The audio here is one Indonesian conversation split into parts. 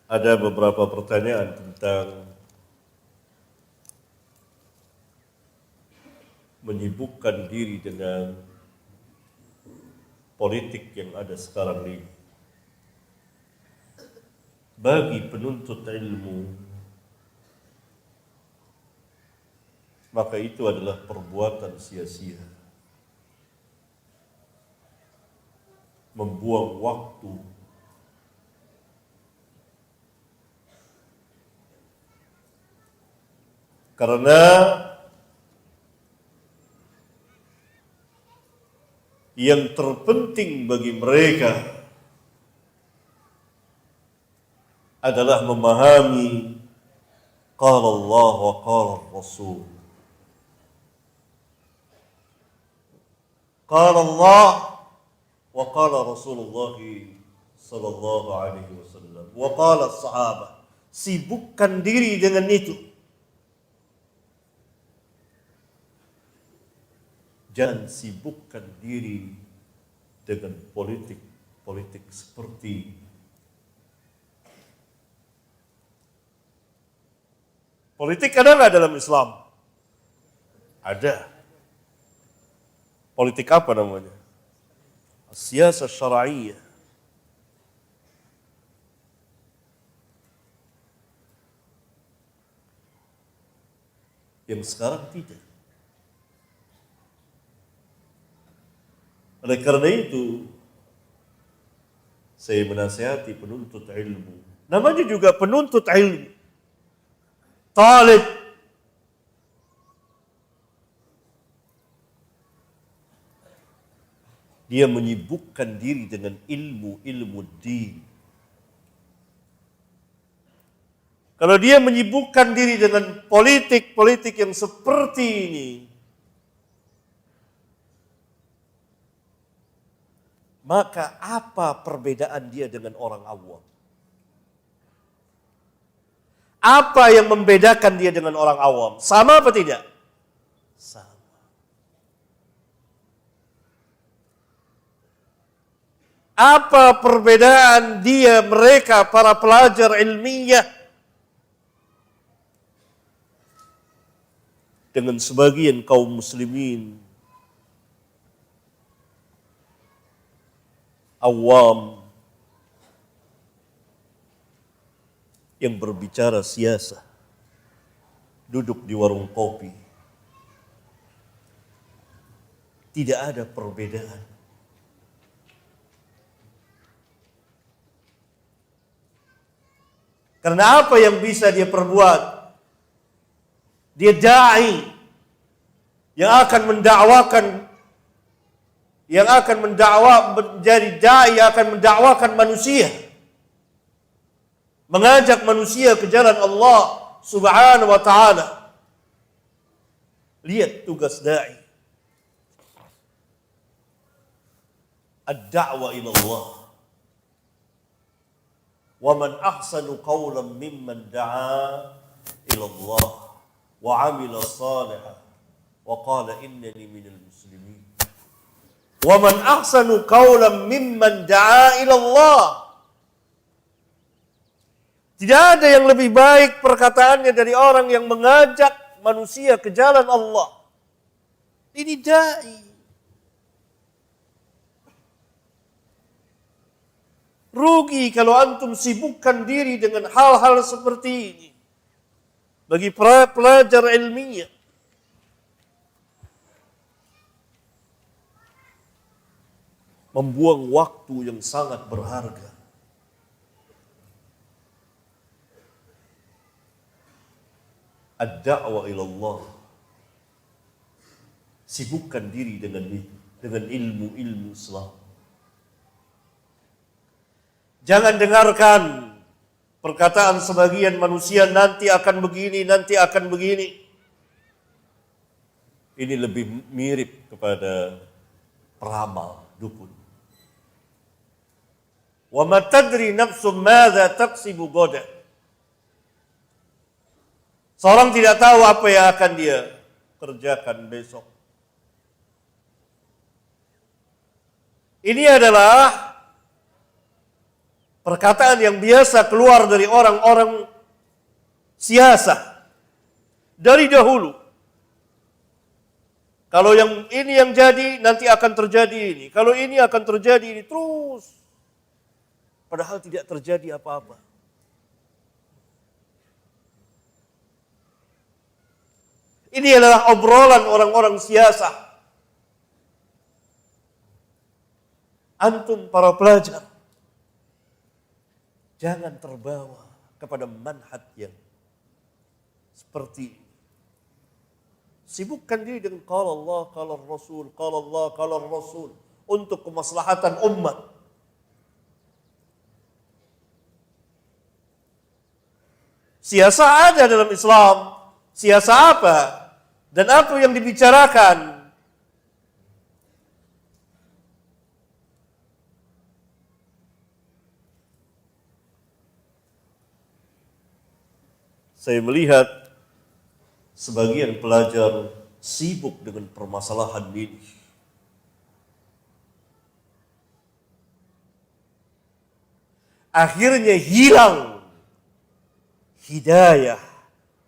ada beberapa pertanyaan tentang menyibukkan diri dengan politik yang ada sekarang ini. Bagi penuntut ilmu, maka itu adalah perbuatan sia-sia, membuang waktu, karena yang terpenting bagi mereka adalah memahami qala Allah wa qala Rasul. Qala Allah wa qala Rasulullah sallallahu alaihi wasallam wa qala sahabat. Sibukkan diri dengan itu. Jangan sibukkan diri dengan politik seperti politik. Ada nggak dalam Islam? Ada. Politik apa namanya? Siyasah syar'iyah. Yang sekarang tidak. Oleh karena itu, saya menasihati penuntut ilmu. Namanya juga penuntut ilmu. Talib. Dia menyibukkan diri dengan ilmu din. Kalau dia menyibukkan diri dengan politik yang seperti ini, maka apa perbedaan dia dengan orang awam? Apa yang membedakan dia dengan orang awam? Sama apa tidak? Sama. Apa perbedaan mereka para pelajar ilmiah dengan sebagian kaum muslimin awam yang berbicara siasah, duduk di warung kopi? Tidak ada perbedaan. Karena apa yang bisa dia perbuat? Dia dai yang akan menjadi dai, yang akan mendakwakan manusia, mengajak manusia ke jalan Allah Subhanahu wa taala. Lihat tugas dai. Ad-da'wa ila Allah. Wa man ahsanu qawlan mimman da'a ila Allah wa 'amila shalihan wa qala innani minal muslimin. Wa man ahsanu qawlan mimman da'a ila Allah. Tidak ada yang lebih baik perkataannya dari orang yang mengajak manusia ke jalan Allah. Ini dai. Rugi kalau antum sibukkan diri dengan hal-hal seperti ini. Bagi para pelajar ilmiah, membuang waktu yang sangat berharga. Ad-da'wa ila Allah. Sibukkan diri dengan ilmu Islam. Jangan dengarkan perkataan sebagian manusia, nanti akan begini, nanti akan begini. Ini lebih mirip kepada peramal, dukun. Wa ma tadri nafsum madza taksibu ghadan. Seorang tidak tahu apa yang akan dia kerjakan besok. Ini adalah Perkataan yang biasa keluar dari orang-orang siasah dari dahulu. Kalau yang ini yang jadi, nanti akan terjadi ini. Kalau ini akan terjadi ini terus. Padahal tidak terjadi apa-apa. Ini adalah obrolan orang-orang siasah. Antum para pelajar, jangan terbawa kepada manhaj yang seperti ini. Sibukkan diri dengan qala Allah, qala Rasul, qala Allah, qala Rasul untuk kemaslahatan umat. Siasah ada dalam Islam. Siasah apa? Dan apa yang dibicarakan? Saya melihat sebagian pelajar sibuk dengan permasalahan ini. Akhirnya hilang hidayah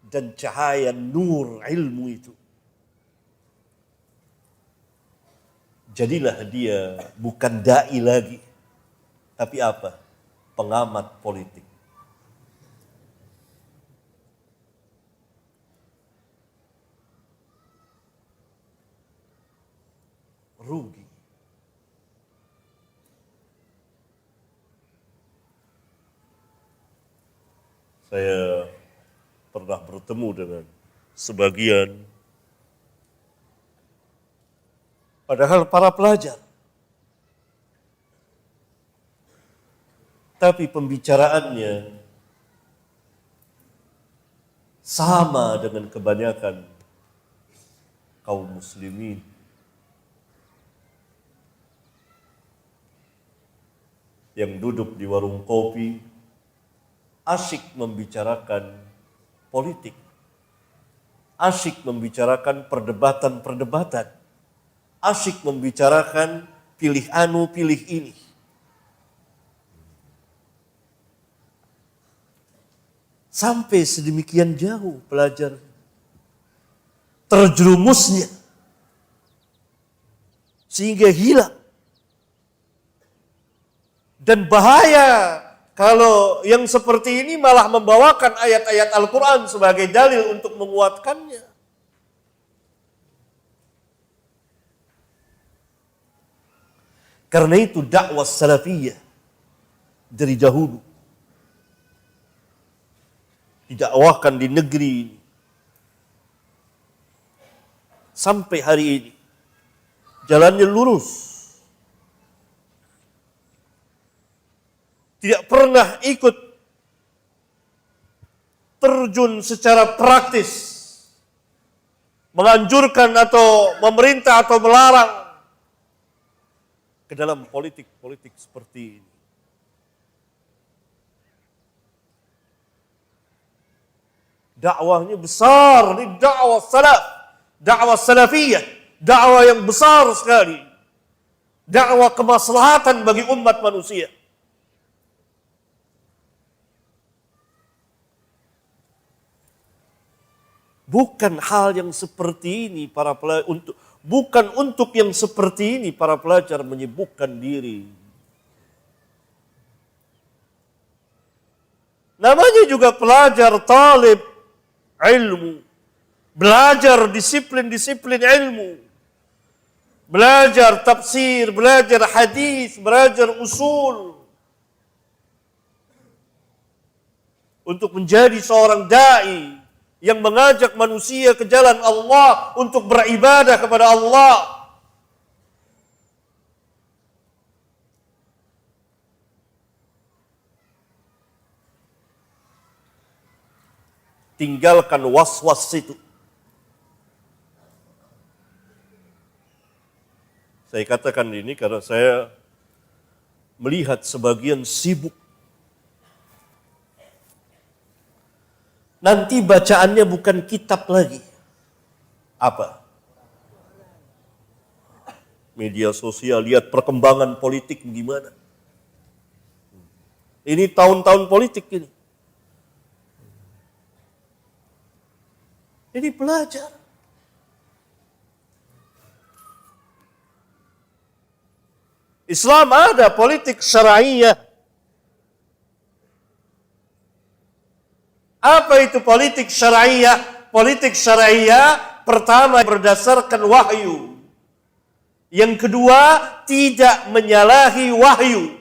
dan cahaya nur ilmu itu. Jadilah dia bukan dai lagi, tapi apa? Pengamat politik. Rugi. Saya pernah bertemu dengan sebagian, padahal para pelajar, tapi pembicaraannya sama dengan kebanyakan kaum muslimin. Yang duduk di warung kopi, asyik membicarakan politik, asyik membicarakan perdebatan-perdebatan, asyik membicarakan pilih anu, pilih ini. Sampai sedemikian jauh pelajar terjerumusnya, sehingga hilang. Dan bahaya kalau yang seperti ini malah membawakan ayat-ayat Al-Quran sebagai dalil untuk menguatkannya. Karena itu dakwah salafiyah dari dahulu didakwahkan di negeri ini sampai hari ini jalannya lurus. Tidak pernah ikut terjun secara praktis, menganjurkan atau memerintah atau melarang ke dalam politik-politik seperti ini. Dakwahnya besar, ini dakwah salaf, dakwah salafiyah, dakwah yang besar sekali, dakwah kemaslahatan bagi umat manusia. Bukan hal yang seperti ini para pelajar bukan untuk yang seperti ini para pelajar menyibukkan diri. Namanya juga pelajar talib ilmu, belajar disiplin-disiplin ilmu, belajar tafsir, belajar hadis, belajar usul untuk menjadi seorang dai yang mengajak manusia ke jalan Allah untuk beribadah kepada Allah. Tinggalkan was-was itu. Saya katakan ini karena saya melihat sebagian sibuk. Nanti bacaannya bukan kitab lagi. Apa? Media sosial, lihat perkembangan politik gimana. Ini tahun-tahun politik ini. Ini belajar. Islam ada politik syar'iyah. Apa itu politik syar'iyah? Politik syar'iyah pertama berdasarkan wahyu. Yang kedua tidak menyalahi wahyu.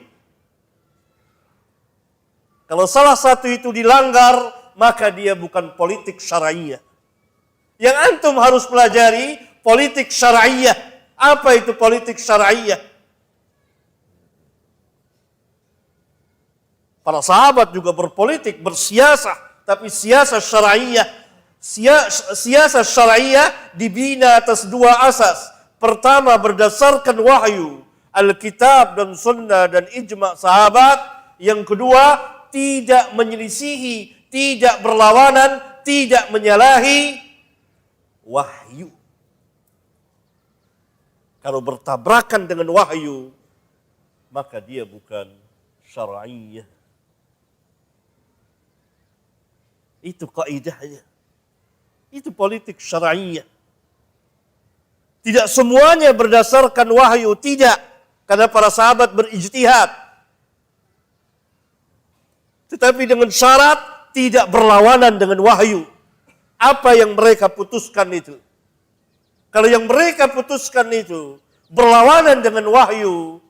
Kalau salah satu itu dilanggar, maka dia bukan politik syar'iyah. Yang antum harus pelajari politik syar'iyah. Apa itu politik syar'iyah? Para sahabat juga berpolitik, bersiasah, tapi siasah syar'iyah. Siasah syar'iyah dibina atas dua asas. Pertama berdasarkan wahyu, Alkitab dan Sunnah dan ijma' sahabat. Yang kedua tidak menyelisihi, tidak berlawanan, tidak menyalahi wahyu. Kalau bertabrakan dengan wahyu, maka dia bukan syar'iyah. Itu kaidahnya. Itu politik syar'iyah. Tidak semuanya berdasarkan wahyu, tidak. Karena para sahabat berijtihad. Tetapi dengan syarat tidak berlawanan dengan wahyu. Apa yang mereka putuskan itu. Kalau yang mereka putuskan itu berlawanan dengan wahyu,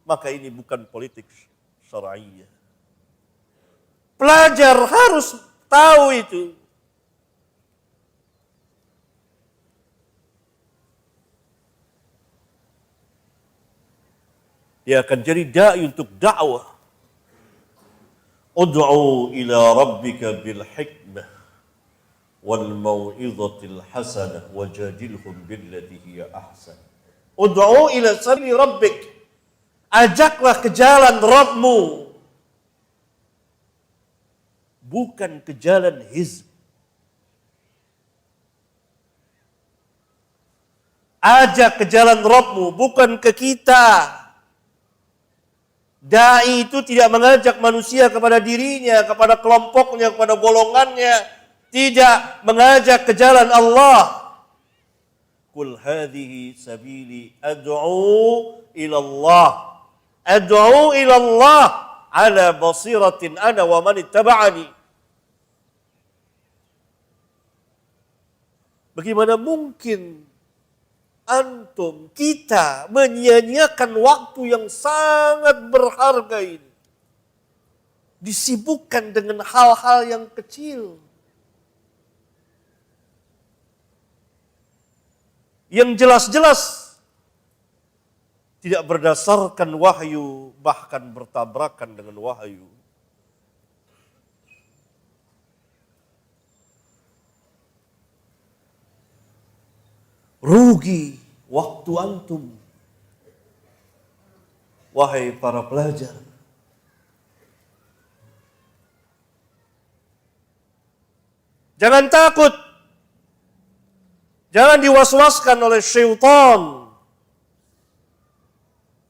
maka ini bukan politik syar'iyah. Pelajar harus tahu itu. Dia akan jadi da'i untuk dakwah. Ud'u ila rabbika bil hikmah wal mau'izatil hasanah wajadilhum billati hiya ahsan. Ud'u ila sabili rabbik. Ajaklah ke jalan Rabbmu. Bukan ke jalan hizb. Ajak ke jalan Rabbmu, bukan ke kita. Dai itu tidak mengajak manusia kepada dirinya, kepada kelompoknya, kepada golongannya. Tidak, mengajak ke jalan Allah. Qul hadhihi sabili ad'u ila Allah. Ad'u ila Allah ala basiratin ana wa man ittaba'ani. Bagaimana mungkin antum, kita menyia-nyiakan waktu yang sangat berharga ini. Disibukkan dengan hal-hal yang kecil. Yang jelas-jelas tidak berdasarkan wahyu, bahkan bertabrakan dengan wahyu. Rugi waktu antum, wahai para pelajar. Jangan takut, jangan diwaswaskan oleh syaitan.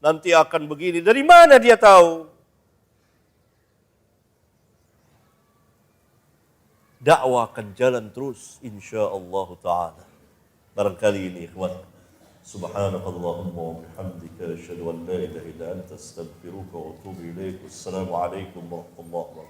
Nanti akan begini, dari mana dia tahu? Dakwah akan jalan terus insyaallah ta'ala. Barangkali ini ikhwan. Subhanakallahumma wa bihamdika asyhadu an la ilaha illa anta astaghfiruka wa atubu ilaik. Wassalamu alaikum warahmatullahi wabarakatuh.